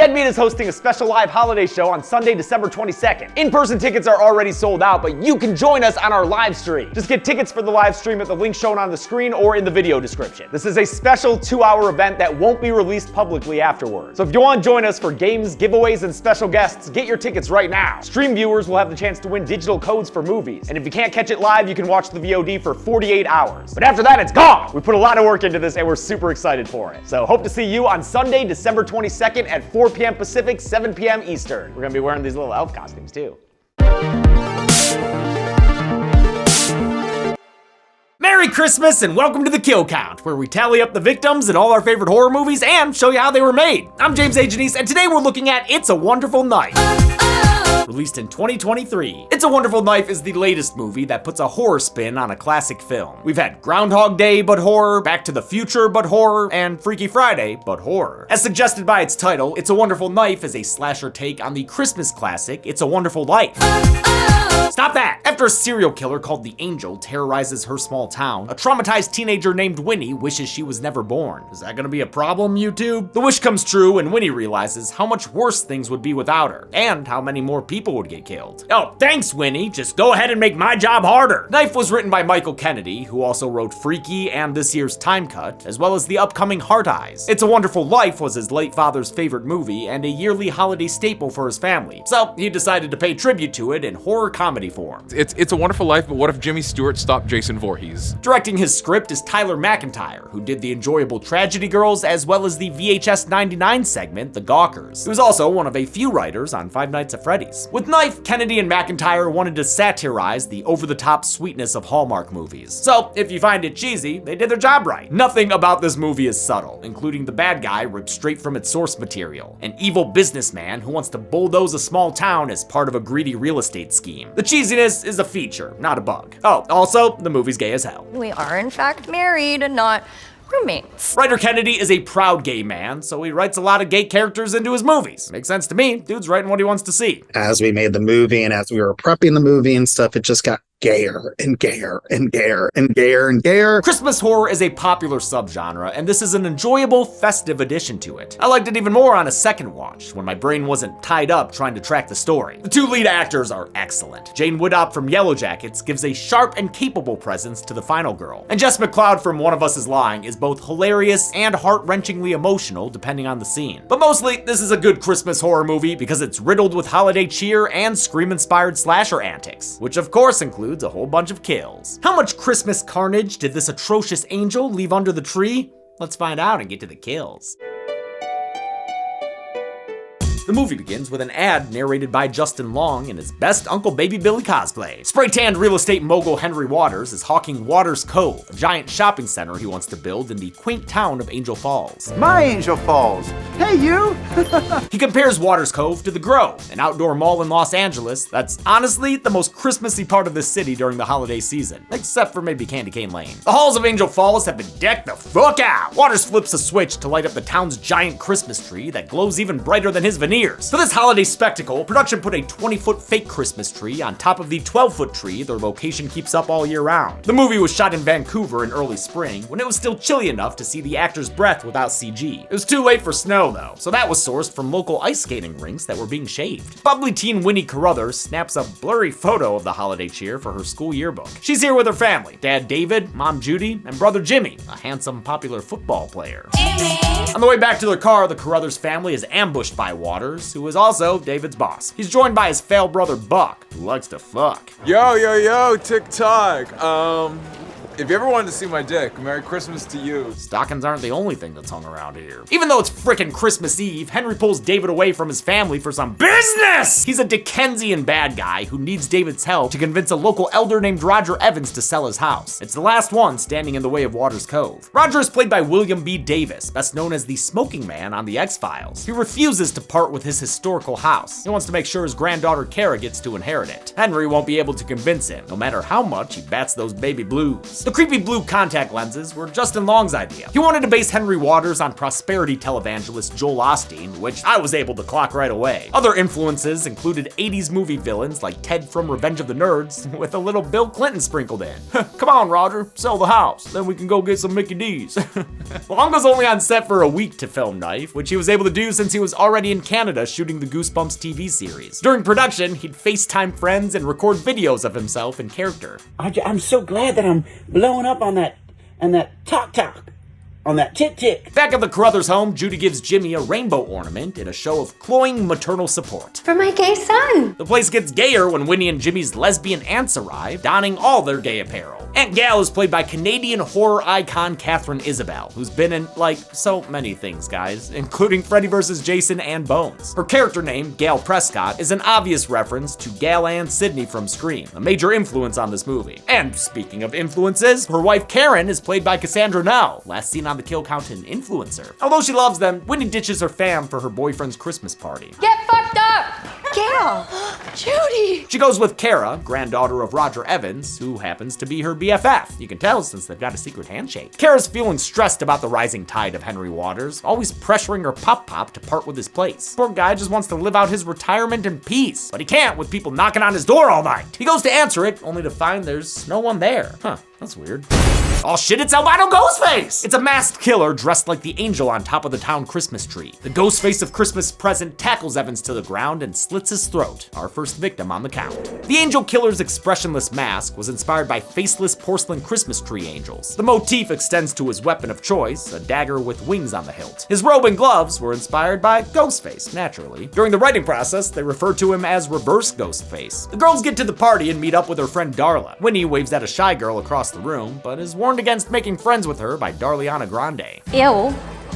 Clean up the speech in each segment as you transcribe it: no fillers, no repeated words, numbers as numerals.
Dead Meat is hosting a special live holiday show on Sunday, December 22nd. In-person tickets are already sold out, but you can join us on our live stream. Just get tickets for the live stream at the link shown on the screen or in the video description. This is a special 2-hour event that won't be released publicly afterwards. So if you want to join us for games, giveaways, and special guests, get your tickets right now. Stream viewers will have the chance to win digital codes for movies. And if you can't catch it live, you can watch the VOD for 48 hours. But after that, it's gone! We put a lot of work into this and we're super excited for it. So hope to see you on Sunday, December 22nd at 4 p.m. Pacific, 7 p.m. Eastern. We're gonna be wearing these little elf costumes too. Merry Christmas and welcome to the Kill Count, where we tally up the victims in all our favorite horror movies and show you how they were made. I'm James A. Janice, and today we're looking at It's a Wonderful Knife. Released in 2023. It's a Wonderful Knife is the latest movie that puts a horror spin on a classic film. We've had Groundhog Day but horror, Back to the Future but horror, and Freaky Friday but horror. As suggested by its title, It's a Wonderful Knife is a slasher take on the Christmas classic, It's a Wonderful Life. Stop that! After a serial killer called the Angel terrorizes her small town, a traumatized teenager named Winnie wishes she was never born. Is that gonna be a problem, YouTube? The wish comes true and Winnie realizes how much worse things would be without her, and how many more people would get killed. Oh, thanks, Winnie. Just go ahead and make my job harder. Knife was written by Michael Kennedy, who also wrote Freaky and this year's Time Cut, as well as the upcoming Heart Eyes. It's a Wonderful Life was his late father's favorite movie and a yearly holiday staple for his family, so he decided to pay tribute to it in horror comedy form. It's a Wonderful Life, but what if Jimmy Stewart stopped Jason Voorhees? Directing his script is Tyler McIntyre, who did the enjoyable Tragedy Girls as well as the VHS 99 segment, The Gawkers. He was also one of a few writers on Five Nights at Freddy's. With Knife, Kennedy and McIntyre wanted to satirize the over-the-top sweetness of Hallmark movies. So, if you find it cheesy, they did their job right. Nothing about this movie is subtle, including the bad guy ripped straight from its source material, an evil businessman who wants to bulldoze a small town as part of a greedy real estate scheme. The cheesiness is a feature, not a bug. Oh, also, the movie's gay as hell. We are in fact married and not roommates. Writer Kennedy is a proud gay man, so he writes a lot of gay characters into his movies. Makes sense to me. Dude's writing what he wants to see. As we made the movie and as we were prepping the movie and stuff, it just got gayer and gayer and gayer and gayer and gayer. Christmas horror is a popular subgenre, and this is an enjoyable, festive addition to it. I liked it even more on a second watch, when my brain wasn't tied up trying to track the story. The two lead actors are excellent. Jane Woodop from Yellow Jackets gives a sharp and capable presence to the final girl. And Jess MacLeod from One of Us is Lying is both hilarious and heart-wrenchingly emotional, depending on the scene. But mostly, this is a good Christmas horror movie because it's riddled with holiday cheer and Scream-inspired slasher antics, which of course includes a whole bunch of kills. How much Christmas carnage did this atrocious angel leave under the tree? Let's find out and get to the kills. The movie begins with an ad narrated by Justin Long in his best Uncle Baby Billy cosplay. Spray-tanned real estate mogul Henry Waters is hawking Waters Cove, a giant shopping center he wants to build in the quaint town of Angel Falls. My Angel Falls. Hey, you! He compares Waters Cove to the Grove, an outdoor mall in Los Angeles that's honestly the most Christmassy part of the city during the holiday season, except for maybe Candy Cane Lane. The halls of Angel Falls have been decked the fuck out. Waters flips a switch to light up the town's giant Christmas tree that glows even brighter than his veneers. For this holiday spectacle, production put a 20-foot fake Christmas tree on top of the 12-foot tree their location keeps up all year round. The movie was shot in Vancouver in early spring, when it was still chilly enough to see the actor's breath without CG. It was too late for snow though, so that was sourced from local ice skating rinks that were being shaved. Bubbly teen Winnie Carruthers snaps a blurry photo of the holiday cheer for her school yearbook. She's here with her family, Dad David, Mom Judy, and brother Jimmy, a handsome, popular football player. Jimmy! On the way back to their car, the Carruthers family is ambushed by Waters, who is also David's boss. He's joined by his fail brother Buck, who likes to fuck. Yo, TikTok. If you ever wanted to see my dick, Merry Christmas to you. Stockings aren't the only thing that's hung around here. Even though it's frickin' Christmas Eve, Henry pulls David away from his family for some business! He's a Dickensian bad guy who needs David's help to convince a local elder named Roger Evans to sell his house. It's the last one standing in the way of Waters Cove. Roger is played by William B. Davis, best known as the Smoking Man on The X-Files. He refuses to part with his historical house. He wants to make sure his granddaughter Kara gets to inherit it. Henry won't be able to convince him, no matter how much he bats those baby blues. The The creepy blue contact lenses were Justin Long's idea. He wanted to base Henry Waters on prosperity televangelist Joel Osteen, which I was able to clock right away. Other influences included 80s movie villains like Ted from Revenge of the Nerds, with a little Bill Clinton sprinkled in. Come on, Roger, sell the house, then we can go get some Mickey D's. Long was only on set for a week to film Knife, which he was able to do since he was already in Canada shooting the Goosebumps TV series. During production, he'd FaceTime friends and record videos of himself in character. I'm so glad that I'm blowing up on that talk. On that tick. Back at the Carruthers home, Judy gives Jimmy a rainbow ornament in a show of cloying maternal support. For my gay son. The place gets gayer when Winnie and Jimmy's lesbian aunts arrive, donning all their gay apparel. Aunt Gal is played by Canadian horror icon Catherine Isabelle, who's been in, like, so many things, guys, including Freddy vs. Jason and Bones. Her character name, Gail Prescott, is an obvious reference to Gal Ann Sidney from Scream, a major influence on this movie. And speaking of influences, her wife Karen is played by Cassandra Nell, last seen on the Kill Count an influencer. Although she loves them, Winnie ditches her fam for her boyfriend's Christmas party. Get fucked up! Gail. Judy! She goes with Kara, granddaughter of Roger Evans, who happens to be her BFF. You can tell since they've got a secret handshake. Kara's feeling stressed about the rising tide of Henry Waters, always pressuring her pop-pop to part with his place. Poor guy just wants to live out his retirement in peace, but he can't with people knocking on his door all night. He goes to answer it, only to find there's no one there. Huh, that's weird. Oh shit, it's albino Ghostface! It's a masked killer dressed like the angel on top of the town Christmas tree. The Ghostface of Christmas Present tackles Evans to the ground and slits his throat, our first victim on the count. The angel killer's expressionless mask was inspired by faceless porcelain Christmas tree angels. The motif extends to his weapon of choice, a dagger with wings on the hilt. His robe and gloves were inspired by Ghostface, naturally. During the writing process, they referred to him as Reverse Ghostface. The girls get to the party and meet up with her friend Darla. Winnie waves at a shy girl across the room, but is warned against making friends with her by Darliana Grande. Ew.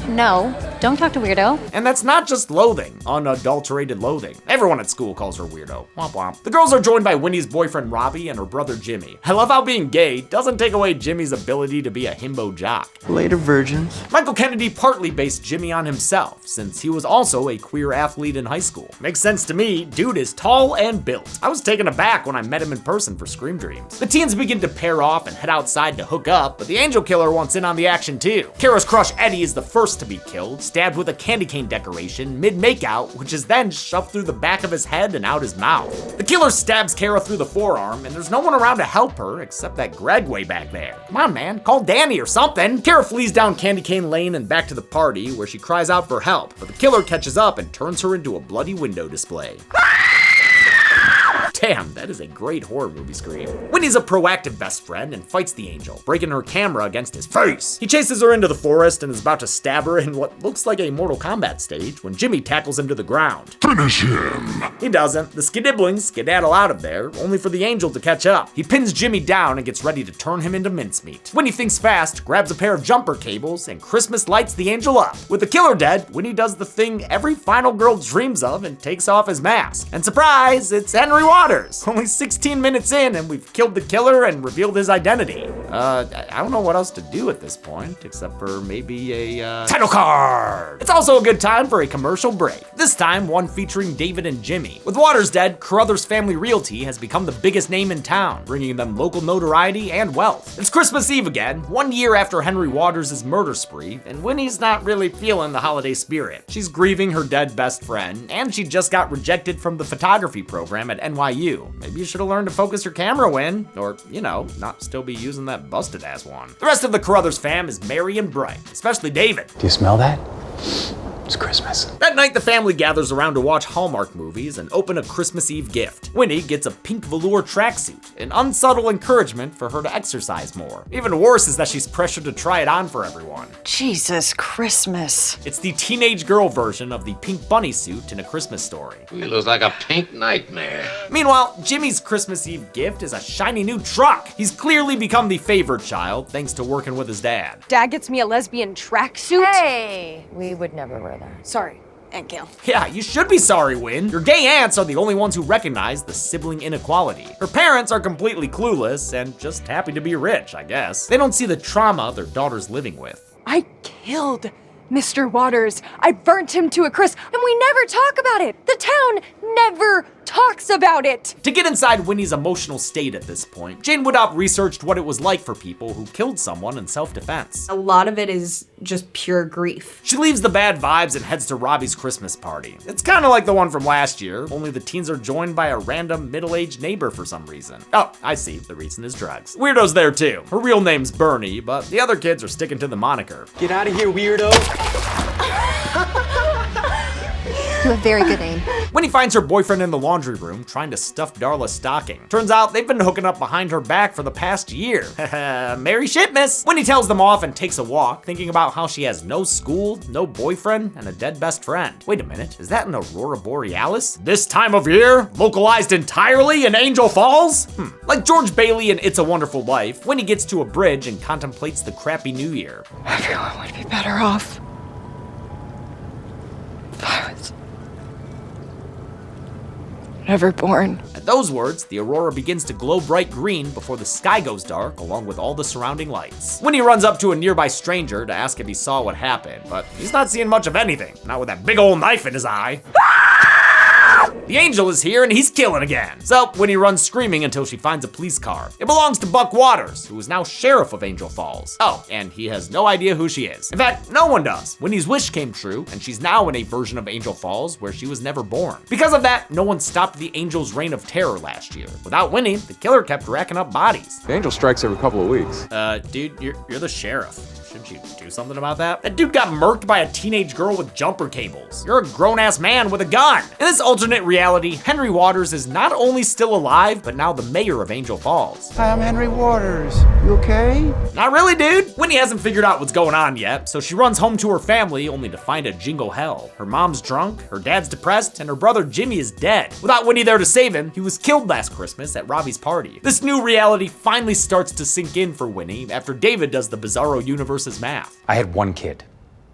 No, don't talk to weirdo. And that's not just loathing, unadulterated loathing. Everyone at school calls her weirdo. Womp womp. The girls are joined by Winnie's boyfriend Robbie and her brother Jimmy. I love how being gay doesn't take away Jimmy's ability to be a himbo jock. Later virgins. Michael Kennedy partly based Jimmy on himself, since he was also a queer athlete in high school. Makes sense to me, dude is tall and built. I was taken aback when I met him in person for Scream Dreams. The teens begin to pair off and head outside to hook up, but the angel killer wants in on the action too. Kara's crush Eddie is the first to be killed, stabbed with a candy cane decoration mid-makeout, which is then shoved through the back of his head and out his mouth. The killer stabs Kara through the forearm, and there's no one around to help her except that Greg way back there. Come on, man, call Danny or something. Kara flees down Candy Cane Lane and back to the party, where she cries out for help, but the killer catches up and turns her into a bloody window display. Damn, that is a great horror movie scream. Winnie's a proactive best friend and fights the angel, breaking her camera against his face. He chases her into the forest and is about to stab her in what looks like a Mortal Kombat stage when Jimmy tackles him to the ground. Finish him! He doesn't. The skidibblings skedaddle out of there, only for the angel to catch up. He pins Jimmy down and gets ready to turn him into mincemeat. Winnie thinks fast, grabs a pair of jumper cables, and Christmas lights the angel up. With the killer dead, Winnie does the thing every final girl dreams of and takes off his mask. And surprise, it's Henry Waters. Only 16 minutes in and we've killed the killer and revealed his identity. I don't know what else to do at this point, except for maybe a title card. It's also a good time for a commercial break. This time, one featuring David and Jimmy. With Waters dead, Carruthers Family Realty has become the biggest name in town, bringing them local notoriety and wealth. It's Christmas Eve again, 1 year after Henry Waters' murder spree, and Winnie's not really feeling the holiday spirit. She's grieving her dead best friend, and she just got rejected from the photography program at NYU. Maybe you should have learned to focus your camera, Win, or, you know, not still be using that busted ass one. The rest of the Carruthers fam is merry and bright, especially David. Do you smell that? It's Christmas. That night, the family gathers around to watch Hallmark movies and open a Christmas Eve gift. Winnie gets a pink velour tracksuit, an unsubtle encouragement for her to exercise more. Even worse is that she's pressured to try it on for everyone. Jesus Christmas. It's the teenage girl version of the pink bunny suit in A Christmas Story. He looks like a pink nightmare. Meanwhile, Jimmy's Christmas Eve gift is a shiny new truck. He's clearly become the favored child thanks to working with his dad. Dad gets me a lesbian tracksuit? Hey, we would never wear that. Sorry, Aunt Gail. Yeah, you should be sorry, Win. Your gay aunts are the only ones who recognize the sibling inequality. Her parents are completely clueless and just happy to be rich, I guess. They don't see the trauma their daughter's living with. I killed Mr. Waters. I burnt him to a crisp, and we never talk about it. The town never talks about it. To get inside Winnie's emotional state at this point, Jane Woodop researched what it was like for people who killed someone in self-defense. A lot of it is just pure grief. She leaves the bad vibes and heads to Robbie's Christmas party. It's kind of like the one from last year, only the teens are joined by a random middle-aged neighbor for some reason. Oh, I see, the reason is drugs. Weirdo's there too. Her real name's Bernie, but the other kids are sticking to the moniker. Get out of here, weirdo. You have a very good name. Winnie finds her boyfriend in the laundry room trying to stuff Darla's stocking. Turns out they've been hooking up behind her back for the past year. Merry Shitmas! Winnie tells them off and takes a walk, thinking about how she has no school, no boyfriend, and a dead best friend. Wait a minute, is that an Aurora Borealis? This time of year? Localized entirely in Angel Falls? Like George Bailey in It's a Wonderful Life, Winnie gets to a bridge and contemplates the crappy new year. Everyone would be better off if I was never born. At those words, the aurora begins to glow bright green before the sky goes dark, along with all the surrounding lights. Winnie runs up to a nearby stranger to ask if he saw what happened, but he's not seeing much of anything, not with that big old knife in his eye. The angel is here and he's killing again. So Winnie runs screaming until she finds a police car. It belongs to Buck Waters, who is now sheriff of Angel Falls. Oh, and he has no idea who she is. In fact, no one does. Winnie's wish came true, and she's now in a version of Angel Falls where she was never born. Because of that, no one stopped the angel's reign of terror last year. Without Winnie, the killer kept racking up bodies. The angel strikes every couple of weeks. Dude, you're the sheriff. Shouldn't you do something about that? That dude got murked by a teenage girl with jumper cables. You're a grown-ass man with a gun. In this alternate reality, Henry Waters is not only still alive, but now the mayor of Angel Falls. Hi, I'm Henry Waters. You okay? Not really, dude. Winnie hasn't figured out what's going on yet, so she runs home to her family only to find a jingle hell. Her mom's drunk, her dad's depressed, and her brother Jimmy is dead. Without Winnie there to save him, he was killed last Christmas at Robbie's party. This new reality finally starts to sink in for Winnie after David does the Bizarro Universe's math. I had one kid.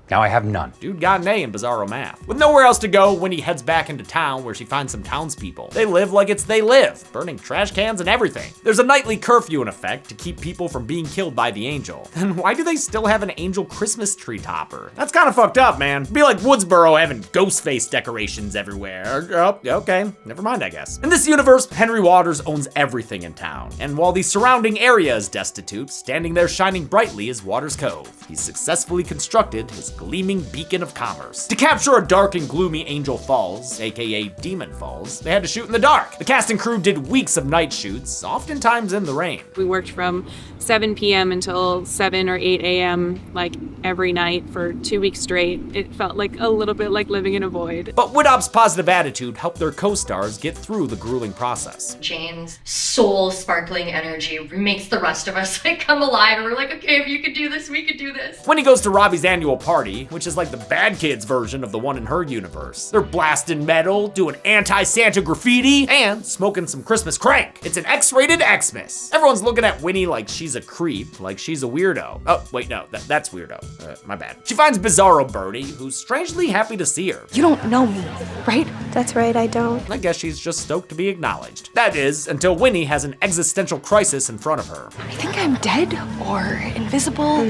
Now I have none. Dude got an A in Bizarro math. With nowhere else to go, Winnie heads back into town where she finds some townspeople. They live like it's they live, burning trash cans and everything. There's a nightly curfew in effect to keep people from being killed by the angel. And why do they still have an angel Christmas tree topper? That's kind of fucked up, man. It'd be like Woodsboro having ghost face decorations everywhere. Oh, okay, never mind, I guess. In this universe, Henry Waters owns everything in town. And while the surrounding area is destitute, standing there shining brightly is Waters Cove. He's successfully constructed his gleaming beacon of commerce. To capture a dark and gloomy Angel Falls, aka Demon Falls, they had to shoot in the dark. The cast and crew did weeks of night shoots, oftentimes in the rain. We worked from 7 p.m. until 7 or 8 a.m. like every night for 2 weeks straight. It felt like a little bit like living in a void. But Woodop's positive attitude helped their co-stars get through the grueling process. Jane's soul sparkling energy makes the rest of us like come alive, and we're like, okay, if you could do this, we could do this. Winnie goes to Robbie's annual party, which is like the bad kids version of the one in her universe. They're blasting metal, doing anti-Santa graffiti, and smoking some Christmas crank. It's an X-rated Xmas. Everyone's looking at Winnie like she's a creep, like she's a weirdo. Oh, wait, no, that's weirdo. My bad. She finds Bizarro Bertie, who's strangely happy to see her. You don't know me, right? That's right, I don't. I guess she's just stoked to be acknowledged. That is, until Winnie has an existential crisis in front of her. I think I'm dead or invisible.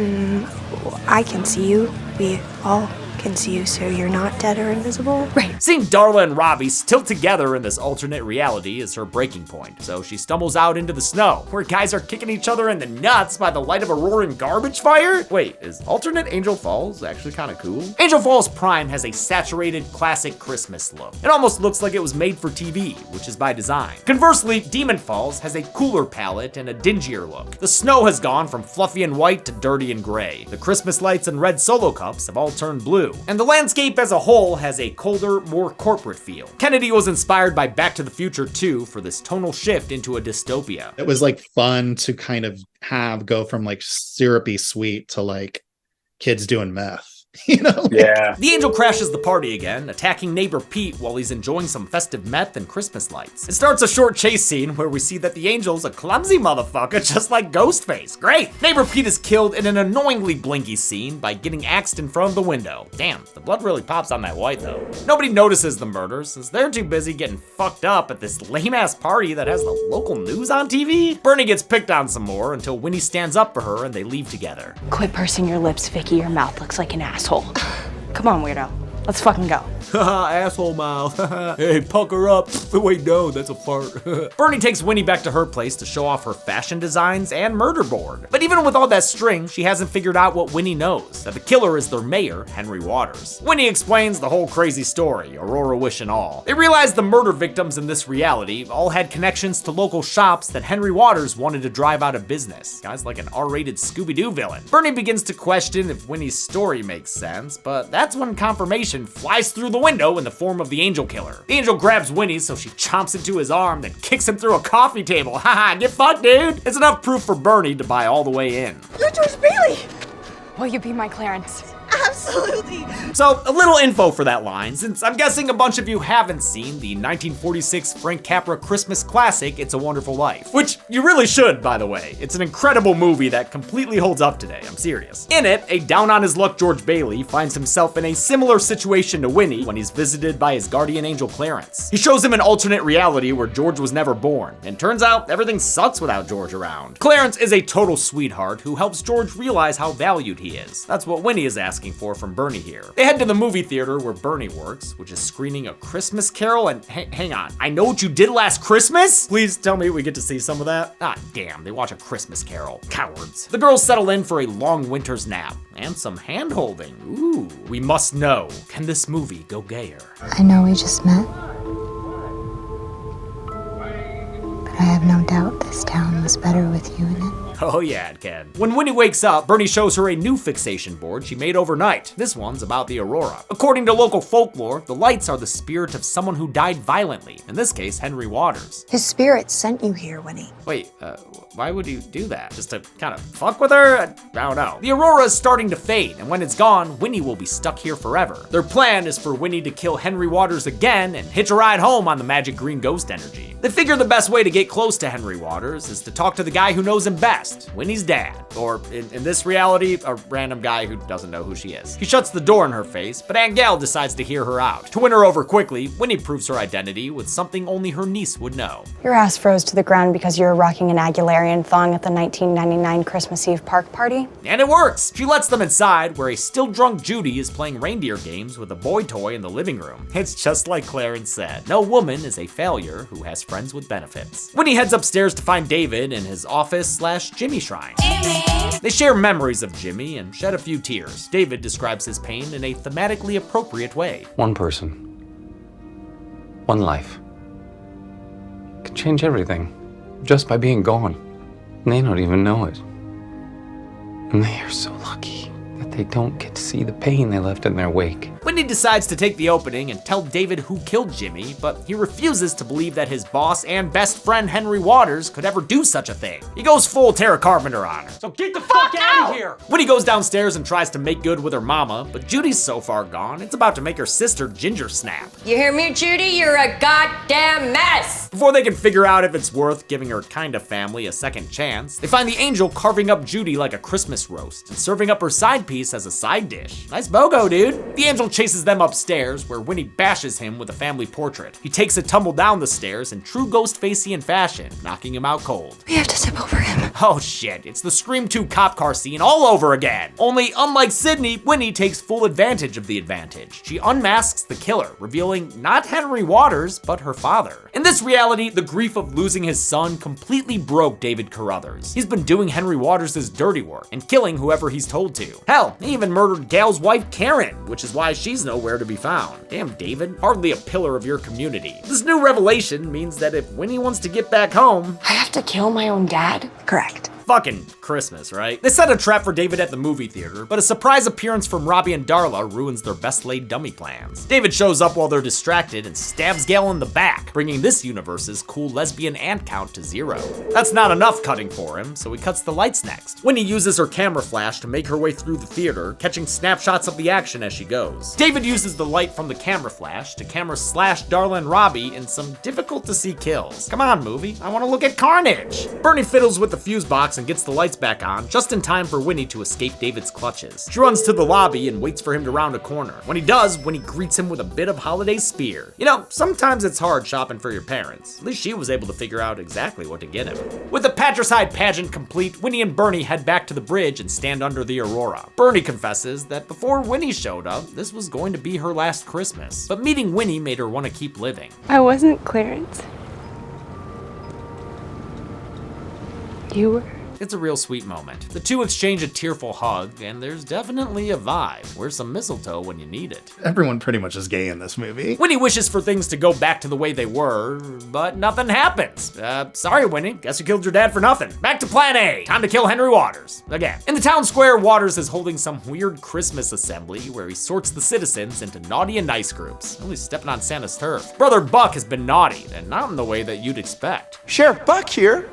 I can see you. We all can see you, so you're not dead or invisible? Right. Seeing Darla and Robbie still together in this alternate reality is her breaking point, so she stumbles out into the snow, where guys are kicking each other in the nuts by the light of a roaring garbage fire? Wait, is alternate Angel Falls actually kind of cool? Angel Falls Prime has a saturated, classic Christmas look. It almost looks like it was made for TV, which is by design. Conversely, Demon Falls has a cooler palette and a dingier look. The snow has gone from fluffy and white to dirty and gray. The Christmas lights and red solo cups have all turned blue. And the landscape as a whole has a colder, more corporate feel. Kennedy was inspired by Back to the Future 2 for this tonal shift into a dystopia. It was like fun to kind of go from like syrupy sweet to like kids doing meth. You know? Yeah. The angel crashes the party again, attacking neighbor Pete while he's enjoying some festive meth and Christmas lights. It starts a short chase scene where we see that the angel's a clumsy motherfucker just like Ghostface. Great! Neighbor Pete is killed in an annoyingly blinky scene by getting axed in front of the window. Damn, the blood really pops on that white though. Nobody notices the murder since they're too busy getting fucked up at this lame-ass party that has the local news on TV. Bernie gets picked on some more until Winnie stands up for her and they leave together. Quit pursing your lips, Vicky. Your mouth looks like an ass. asshole. Come on, weirdo. Let's fucking go. Haha, asshole mouth. Hey, pucker up. Wait, no, that's a fart. Bernie takes Winnie back to her place to show off her fashion designs and murder board. But even with all that string, she hasn't figured out what Winnie knows, that the killer is their mayor, Henry Waters. Winnie explains the whole crazy story, Aurora wish and all. They realize the murder victims in this reality all had connections to local shops that Henry Waters wanted to drive out of business. Guy's like an R-rated Scooby-Doo villain. Bernie begins to question if Winnie's story makes sense, but that's when confirmation flies through the window in the form of the angel killer. The angel grabs Winnie, so she chomps into his arm, then kicks him through a coffee table. Haha, get fucked, dude. It's enough proof for Bernie to buy all the way in. You're George Bailey! Will you be my Clarence? Absolutely! So, a little info for that line, since I'm guessing a bunch of you haven't seen the 1946 Frank Capra Christmas classic, It's a Wonderful Life. Which you really should, by the way. It's an incredible movie that completely holds up today, I'm serious. In it, a down-on-his-luck George Bailey finds himself in a similar situation to Winnie when he's visited by his guardian angel Clarence. He shows him an alternate reality where George was never born, and turns out everything sucks without George around. Clarence is a total sweetheart who helps George realize how valued he is. That's what Winnie is asking for from Bernie here. They head to the movie theater where Bernie works, which is screening A Christmas Carol, and hang on, I Know What You Did Last Christmas? Please tell me we get to see some of that. Ah, damn, they watch A Christmas Carol. Cowards. The girls settle in for a long winter's nap, and some hand-holding. Ooh, we must know, can this movie go gayer? I know we just met, but I have no doubt this town was better with you in it. Oh yeah, it can. When Winnie wakes up, Bernie shows her a new fixation board she made overnight. This one's about the aurora. According to local folklore, the lights are the spirit of someone who died violently, in this case, Henry Waters. His spirit sent you here, Winnie. Wait, why would you do that? Just to kind of fuck with her? I don't know. The aurora is starting to fade, and when it's gone, Winnie will be stuck here forever. Their plan is for Winnie to kill Henry Waters again and hitch a ride home on the magic green ghost energy. They figure the best way to get close to Henry Waters is to talk to the guy who knows him best, Winnie's dad, or in this reality, a random guy who doesn't know who she is. He shuts the door in her face, but Aunt Gal decides to hear her out. To win her over quickly, Winnie proves her identity with something only her niece would know. Your ass froze to the ground because you were rocking an Aguilarian thong at the 1999 Christmas Eve park party? And it works! She lets them inside, where a still drunk Judy is playing reindeer games with a boy toy in the living room. It's just like Clarence said. No woman is a failure who has friends with benefits. Winnie heads upstairs to find David in his office/Jimmy shrine. Jimmy! They share memories of Jimmy and shed a few tears. David describes his pain in a thematically appropriate way. One person, one life, can change everything just by being gone. And they don't even know it. And they are so lucky that they don't get to see the pain they left in their wake. Winnie decides to take the opening and tell David who killed Jimmy, but he refuses to believe that his boss and best friend Henry Waters could ever do such a thing. He goes full Tara Carpenter on her. So get the fuck out of here! Winnie goes downstairs and tries to make good with her mama, but Judy's so far gone, it's about to make her sister ginger snap. You hear me, Judy? You're a goddamn mess! Before they can figure out if it's worth giving her kind of family a second chance, they find the angel carving up Judy like a Christmas roast and serving up her side piece as a side dish. Nice BOGO, dude. The angel chases them upstairs, where Winnie bashes him with a family portrait. He takes a tumble down the stairs in true Ghostfacian fashion, knocking him out cold. We have to step over him. Oh shit, it's the Scream 2 cop car scene all over again. Only, unlike Sydney, Winnie takes full advantage of the advantage. She unmasks the killer, revealing not Henry Waters, but her father. In this reality, the grief of losing his son completely broke David Carruthers. He's been doing Henry Waters' dirty work and killing whoever he's told to. Hell, he even murdered Gal's wife Karen, which is why she's nowhere to be found. Damn, David, hardly a pillar of your community. This new revelation means that if Winnie wants to get back home, I have to kill my own dad? Correct. Fucking Christmas, right? They set a trap for David at the movie theater, but a surprise appearance from Robbie and Darla ruins their best laid dummy plans. David shows up while they're distracted and stabs Gal in the back, bringing this universe's cool lesbian ant count to 0. That's not enough cutting for him, so he cuts the lights next. Winnie uses her camera flash to make her way through the theater, catching snapshots of the action as she goes. David uses the light from the camera flash to camera slash Darla and Robbie in some difficult to see kills. Come on, movie, I want to look at carnage. Bernie fiddles with the fuse box and gets the lights back on, just in time for Winnie to escape David's clutches. She runs to the lobby and waits for him to round a corner. When he does, Winnie greets him with a bit of holiday spear. You know, sometimes it's hard shopping for your parents. At least she was able to figure out exactly what to get him. With the patricide pageant complete, Winnie and Bernie head back to the bridge and stand under the aurora. Bernie confesses that before Winnie showed up, this was going to be her last Christmas. But meeting Winnie made her want to keep living. I wasn't Clarence. You were. It's a real sweet moment. The two exchange a tearful hug, and there's definitely a vibe. Where's some mistletoe when you need it? Everyone pretty much is gay in this movie. Winnie wishes for things to go back to the way they were, but nothing happens. Sorry, Winnie. Guess you killed your dad for nothing. Back to plan A. Time to kill Henry Waters. Again. In the town square, Waters is holding some weird Christmas assembly where he sorts the citizens into naughty and nice groups. Only stepping on Santa's turf. Brother Buck has been naughty, and not in the way that you'd expect. Sheriff Buck here.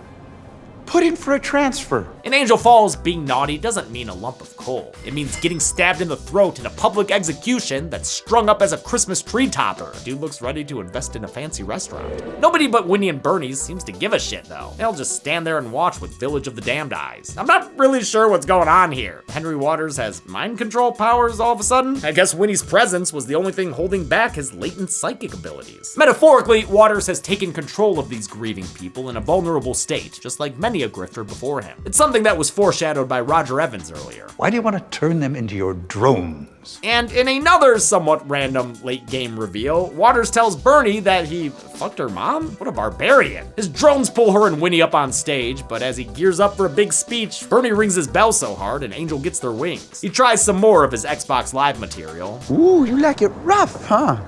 Put in for a transfer. In Angel Falls, being naughty doesn't mean a lump of coal. It means getting stabbed in the throat in a public execution that's strung up as a Christmas tree topper. Dude looks ready to invest in a fancy restaurant. Nobody but Winnie and Bernie seems to give a shit though. They'll just stand there and watch with Village of the Damned eyes. I'm not really sure what's going on here. Henry Waters has mind control powers all of a sudden? I guess Winnie's presence was the only thing holding back his latent psychic abilities. Metaphorically, Waters has taken control of these grieving people in a vulnerable state, just like many a grifter before him. It's something that was foreshadowed by Roger Evans earlier. Why do you want to turn them into your drones? And in another somewhat random late game reveal, Waters tells Bernie that he fucked her mom? What a barbarian. His drones pull her and Winnie up on stage, but as he gears up for a big speech, Bernie rings his bell so hard and Angel gets their wings. He tries some more of his Xbox Live material. Ooh, you like it rough, huh?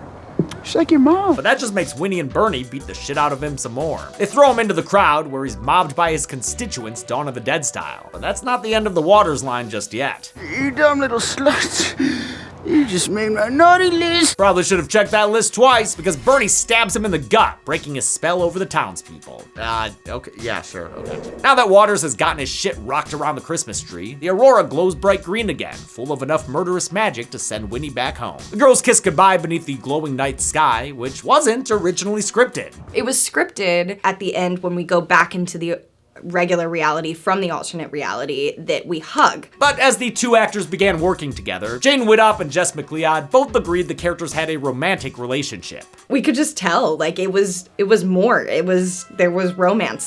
Just like your mom. But that just makes Winnie and Bernie beat the shit out of him some more. They throw him into the crowd where he's mobbed by his constituents Dawn of the Dead style. But that's not the end of the Waters line just yet. You dumb little slut. You just made my naughty list. Probably should have checked that list twice because Bernie stabs him in the gut, breaking his spell over the townspeople. Okay, yeah, sure, okay. Now that Waters has gotten his shit rocked around the Christmas tree, the aurora glows bright green again, full of enough murderous magic to send Winnie back home. The girls kiss goodbye beneath the glowing night sky, which wasn't originally scripted. It was scripted at the end when we go back into the regular reality from the alternate reality that we hug. But as the two actors began working together, Jane Widdop and Jess MacLeod both agreed the characters had a romantic relationship. We could just tell, like there was romance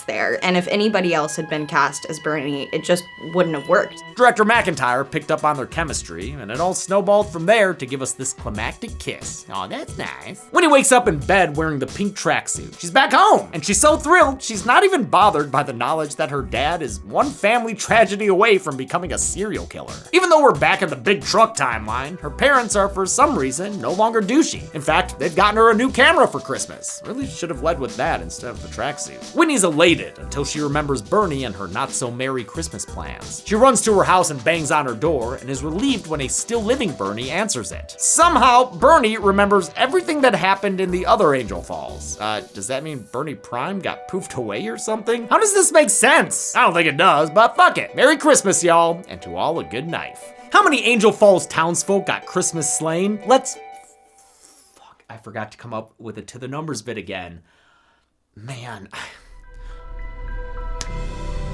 there. And if anybody else had been cast as Bernie, it just wouldn't have worked. Director McIntyre picked up on their chemistry, and it all snowballed from there to give us this climactic kiss. Oh, that's nice. Winnie wakes up in bed wearing the pink tracksuit. She's back home, and she's so thrilled, she's not even bothered by the knowledge that her dad is one family tragedy away from becoming a serial killer. Even though we're back in the big truck timeline, her parents are for some reason no longer douchey. In fact, they've gotten her a new camera for Christmas. Really should have led with that instead of the tracksuit. Winnie's elated until she remembers Bernie and her not so merry Christmas plans. She runs to her house and bangs on her door and is relieved when a still living Bernie answers it. Somehow, Bernie remembers everything that happened in the other Angel Falls. Does that mean Bernie Prime got poofed away or something? How does this make sense? I don't think it does, but fuck it. Merry Christmas, y'all, and to all a good knife. How many Angel Falls townsfolk got Christmas slain? Fuck, I forgot to come up with a to the numbers bit again. Man.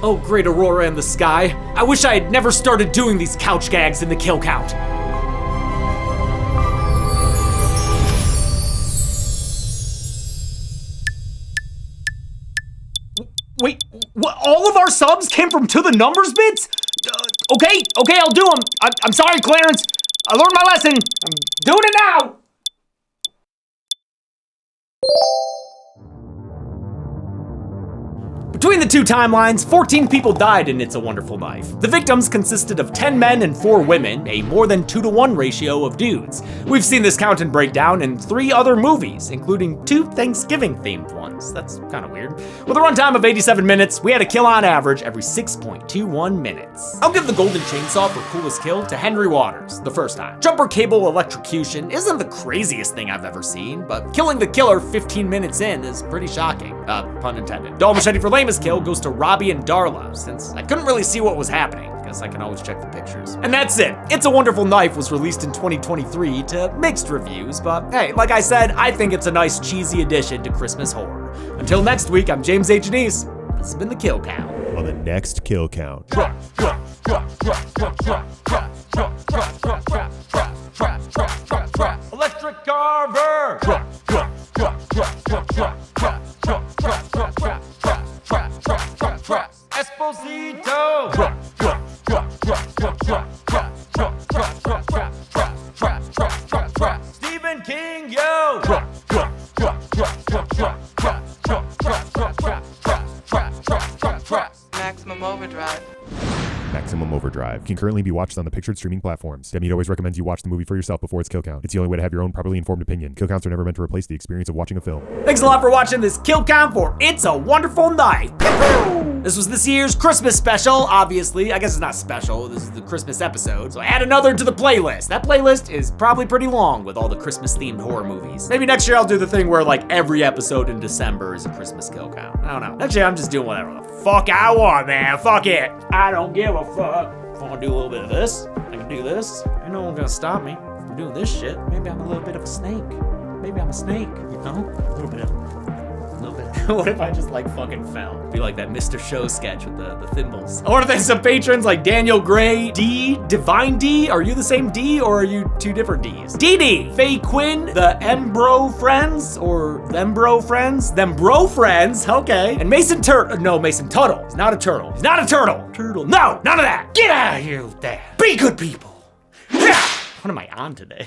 Oh, great aurora in the sky. I wish I had never started doing these couch gags in the kill count. Wait, what? All of our subs came from to the numbers bits? Okay, I'll do them. I'm sorry, Clarence. I learned my lesson. I'm doing it now. Between the two timelines, 14 people died in It's a Wonderful Life. The victims consisted of 10 men and 4 women, a more than 2-to-1 ratio of dudes. We've seen this count and breakdown in 3 other movies, including 2 Thanksgiving-themed ones. That's kind of weird. With a runtime of 87 minutes, we had a kill on average every 6.21 minutes. I'll give the golden chainsaw for coolest kill to Henry Waters, the first time. Jumper cable electrocution isn't the craziest thing I've ever seen, but killing the killer 15 minutes in is pretty shocking. Pun intended. Dull machete for lamest kill goes to Robbie and Darla, since I couldn't really see what was happening. Guess I can always check the pictures. And that's it. It's a Wonderful Knife was released in 2023 to mixed reviews, but hey, like I said, I think it's a nice cheesy addition to Christmas horror. Until next week, I'm James A. Janice. This has been The Kill Count. on the next Kill Count. Electric Carver! Esposito! Stephen King, yo! Maximum Overdrive. Maximum Overdrive can currently be watched on the pictured streaming platforms. Demi always recommends you watch the movie for yourself before its kill count. It's the only way to have your own properly informed opinion. Kill counts are never meant to replace the experience of watching a film. Thanks a lot for watching this Kill Count for It's a Wonderful Night. This was this year's Christmas special, obviously. I guess it's not special, this is the Christmas episode. So add another to the playlist. That playlist is probably pretty long with all the Christmas themed horror movies. Maybe next year I'll do the thing where like every episode in December is a Christmas Kill Count. I don't know. Next year I'm just doing whatever the fuck I want, man. Fuck it. I don't give a fuck. If I want to do a little bit of this, I can do this. Ain't no one gonna stop me from doing this shit. Maybe I'm a little bit of a snake. Maybe I'm a snake, you know? A little bit. What if I just like fucking fell? Be like that Mr. Show sketch with the thimbles. Or if there's some patrons like Daniel Gray, D, Divine D. Are you the same D or are you two different Ds? DD, Faye Quinn, the Embro Friends or Thembro Friends? Thembro Friends, okay. And Mason Mason Tuttle. He's not a turtle. He's not a turtle. Turtle, no, none of that. Get out of here with that. Be good people. Yeah. What am I on today?